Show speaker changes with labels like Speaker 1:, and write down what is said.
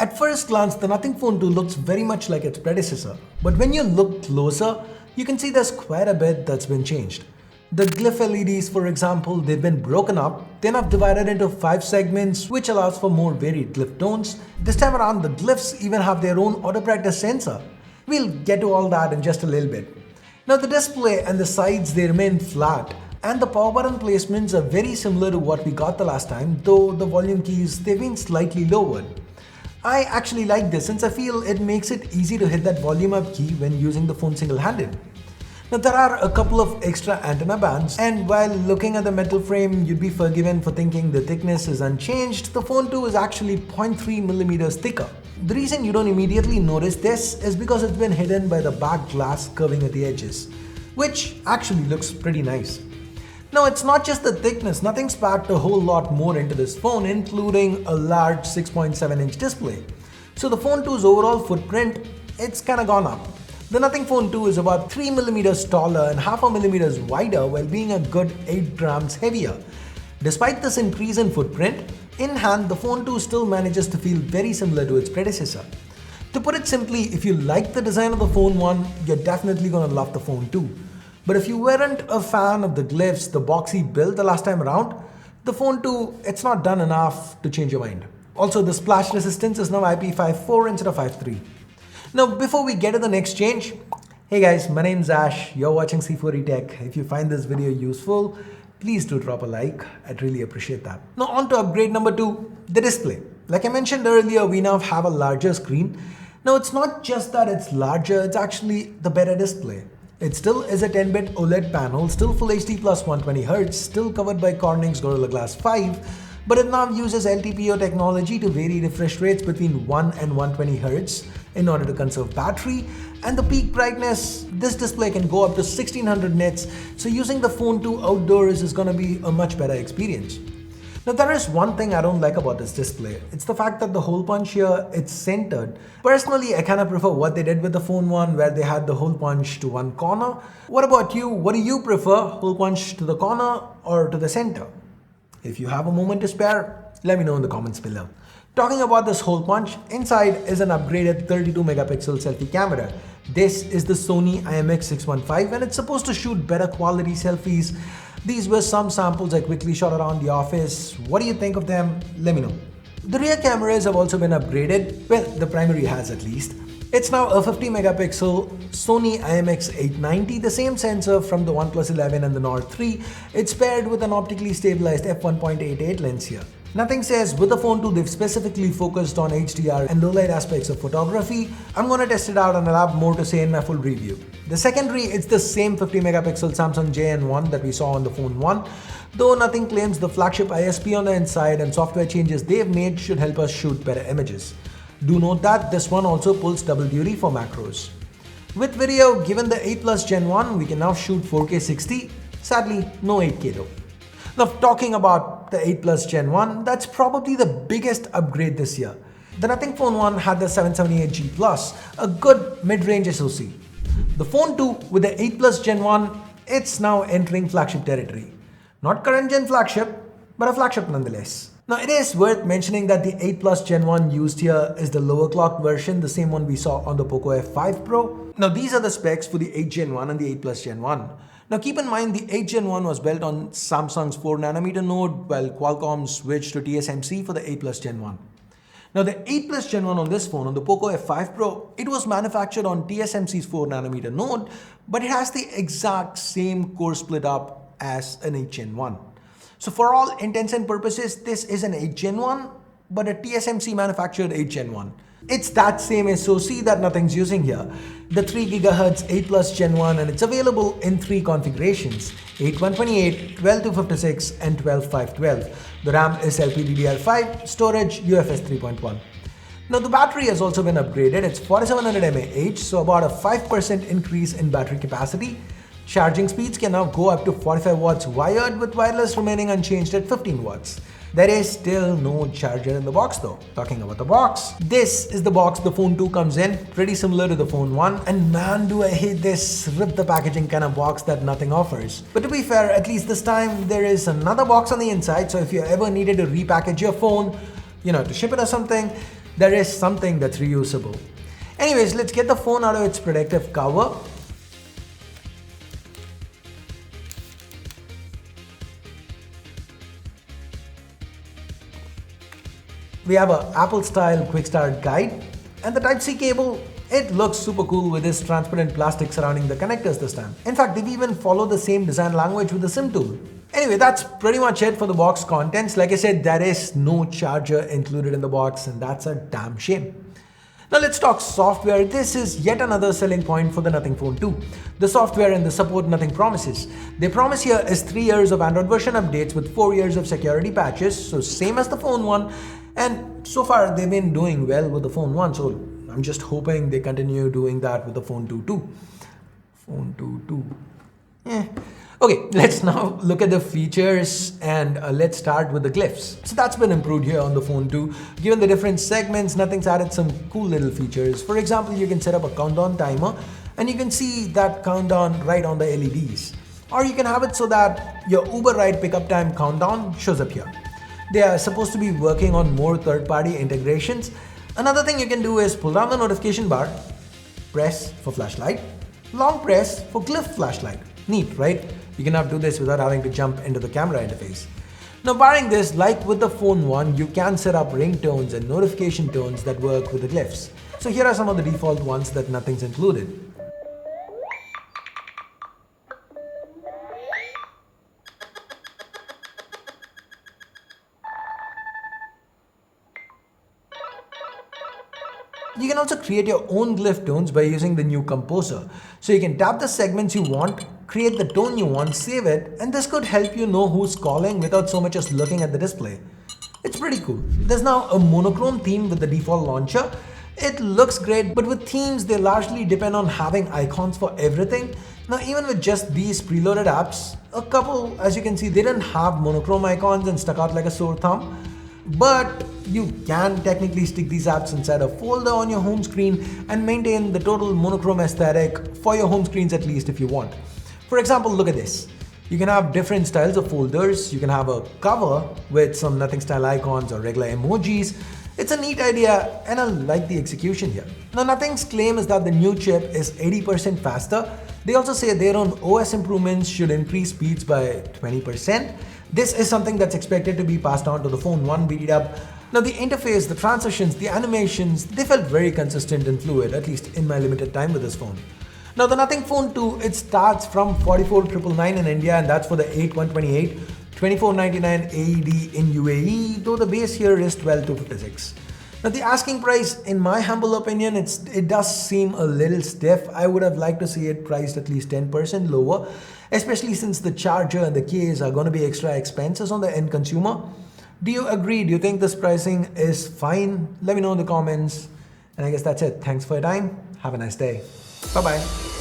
Speaker 1: At first glance, the Nothing Phone 2 looks very much like its predecessor, but when you look closer, you can see there's quite a bit that's been changed. The glyph LEDs, for example, they've been broken up, then are divided into 5 segments, which allows for more varied glyph tones. This time around, the glyphs even have their own auto brightness sensor. We'll get to all that in just a little bit. Now the display and the sides, they remain flat, and the power button placements are very similar to what we got the last time, though the volume keys, they've been slightly lowered. I actually like this since I feel it makes it easy to hit that volume up key when using the phone single-handed. Now there are a couple of extra antenna bands, and while looking at the metal frame, you'd be forgiven for thinking the thickness is unchanged. The Phone 2 is actually 0.3mm thicker. The reason you don't immediately notice this is because it's been hidden by the back glass curving at the edges, which actually looks pretty nice. Now it's not just the thickness, nothing's packed a whole lot more into this phone, including a large 6.7-inch display. So the Phone 2's overall footprint, it's kinda gone up. The Nothing Phone 2 is about 3mm taller and 0.5mm wider while being a good 8 grams heavier. Despite this increase in footprint, in hand the Phone 2 still manages to feel very similar to its predecessor. To put it simply, if you like the design of the Phone 1, you're definitely gonna love the Phone 2. But if you weren't a fan of the glyphs, the boxy build the last time around, the Phone 2, it's not done enough to change your mind. Also, the splash resistance is now IP54 instead of 5.3. Now, before we get to the next change, hey guys, my name's Ash, you're watching C4E Tech. If you find this video useful, please do drop a like, I'd really appreciate that. Now on to upgrade number 2, the display. Like I mentioned earlier, we now have a larger screen. Now it's not just that it's larger, it's actually the better display. It still is a 10-bit OLED panel, still Full HD plus 120Hz, still covered by Corning's Gorilla Glass 5, but it now uses LTPO technology to vary refresh rates between 1 and 120Hz in order to conserve battery, and the peak brightness, this display can go up to 1600 nits, so using the Phone 2 outdoors is gonna be a much better experience. Now there is one thing I don't like about this display. It's the fact that the hole punch here, it's centered. Personally, I kind of prefer what they did with the Phone 1 where they had the hole punch to one corner. What about you? What do you prefer? Hole punch to the corner or to the center? If you have a moment to spare, let me know in the comments below. Talking about this hole punch, inside is an upgraded 32 megapixel selfie camera. This is the Sony IMX615 and it's supposed to shoot better quality selfies. These were some samples I quickly shot around the office. What do you think of them? Let me know. The rear cameras have also been upgraded. Well, the primary has at least. It's now a 50 megapixel Sony IMX890, the same sensor from the OnePlus 11 and the Nord 3. It's paired with an optically stabilized f1.88 lens here. Nothing says with the Phone 2 they've specifically focused on HDR and low light aspects of photography. I'm gonna test it out and I'll have more to say in my full review. The secondary, it's the same 50 megapixel Samsung JN1 that we saw on the Phone 1, though nothing claims the flagship ISP on the inside and software changes they've made should help us shoot better images. Do note that this one also pulls double duty for macros. With video, given the 8 Plus Gen 1, we can now shoot 4K 60. Sadly, no 8K though. Now talking about the 8 Plus Gen 1, that's probably the biggest upgrade this year. The Nothing Phone 1 had the 778G Plus, a good mid-range SoC. The Phone 2 with the 8 Plus Gen 1, it's now entering flagship territory. Not current gen flagship, but a flagship nonetheless. Now it is worth mentioning that the 8 Plus Gen 1 used here is the lower clocked version, the same one we saw on the Poco F5 Pro. Now these are the specs for the 8 Gen 1 and the 8 Plus Gen 1. Now keep in mind the 8 Gen 1 was built on Samsung's 4nm node while Qualcomm switched to TSMC for the 8 Plus Gen 1. Now the 8 Plus Gen 1 on this phone, on the Poco F5 Pro, it was manufactured on TSMC's 4nm node, but it has the exact same core split up as an 8 Gen 1. So for all intents and purposes, this is an 8 Gen 1, but a TSMC manufactured 8 Gen 1. It's that same SoC that nothing's using here. The 3 GHz 8 Plus Gen 1, and it's available in 3 configurations: 8128, 12256 and 12512. The RAM is LPDDR5, storage UFS 3.1. Now the battery has also been upgraded. It's 4700 mAh, so about a 5% increase in battery capacity. Charging speeds can now go up to 45 watts wired, with wireless remaining unchanged at 15 watts. There is still no charger in the box though. Talking about the box, this is the box the Phone 2 comes in, pretty similar to the Phone 1, and man do I hate this rip the packaging kind of box that nothing offers. But to be fair, at least this time there is another box on the inside, so if you ever needed to repackage your phone, to ship it or something, there is something that's reusable. Anyways, let's get the phone out of its protective cover. We have a Apple style quick start guide, and the Type-C cable, it looks super cool with this transparent plastic surrounding the connectors this time. In fact, they've even followed the same design language with the SIM tool. Anyway, that's pretty much it for the box contents. Like I said, there is no charger included in the box, and that's a damn shame. Now let's talk software. This is yet another selling point for the Nothing Phone 2. The software and the support nothing promises. They promise here is 3 years of Android version updates with 4 years of security patches, so same as the Phone 1. And so far they've been doing well with the Phone 1, so I'm just hoping they continue doing that with the Phone 2 too. Phone 2 too. Okay, let's now look at the features, and let's start with the glyphs. So that's been improved here on the Phone 2. Given the different segments, Nothing's added some cool little features. For example, you can set up a countdown timer and you can see that countdown right on the LEDs. Or you can have it so that your Uber ride pickup time countdown shows up here. They are supposed to be working on more third-party integrations. Another thing you can do is pull down the notification bar, press for flashlight, long press for glyph flashlight. Neat, right? You can now do this without having to jump into the camera interface. Now barring this, like with the Phone 1, you can set up ringtones and notification tones that work with the glyphs. So here are some of the default ones that Nothing's included. You can also create your own glyph tones by using the new composer. So you can tap the segments you want, create the tone you want, save it, and this could help you know who's calling without so much as looking at the display. It's pretty cool. There's now a monochrome theme with the default launcher. It looks great, but with themes, they largely depend on having icons for everything. Now, even with just these preloaded apps, a couple, as you can see, they didn't have monochrome icons and stuck out like a sore thumb. But you can technically stick these apps inside a folder on your home screen and maintain the total monochrome aesthetic for your home screens, at least if you want. For example, look at this. You can have different styles of folders. You can have a cover with some Nothing style icons or regular emojis. It's a neat idea and I like the execution here. Now Nothing's claim is that the new chip is 80% faster. They also say their own OS improvements should increase speeds by 20%. This is something that's expected to be passed on to the Phone 1 beat up. Now the interface, the transitions, the animations, they felt very consistent and fluid, at least in my limited time with this phone. Now the Nothing Phone 2, it starts from 44,999 in India, and that's for the 8128, 2499 AED in UAE, though the base here is 12,256. Now the asking price, in my humble opinion, it does seem a little stiff. I would have liked to see it priced at least 10% lower, especially since the charger and the case are going to be extra expenses on the end consumer. Do you agree? Do you think this pricing is fine? Let me know in the comments. And I guess that's it. Thanks for your time. Have a nice day. Bye-bye.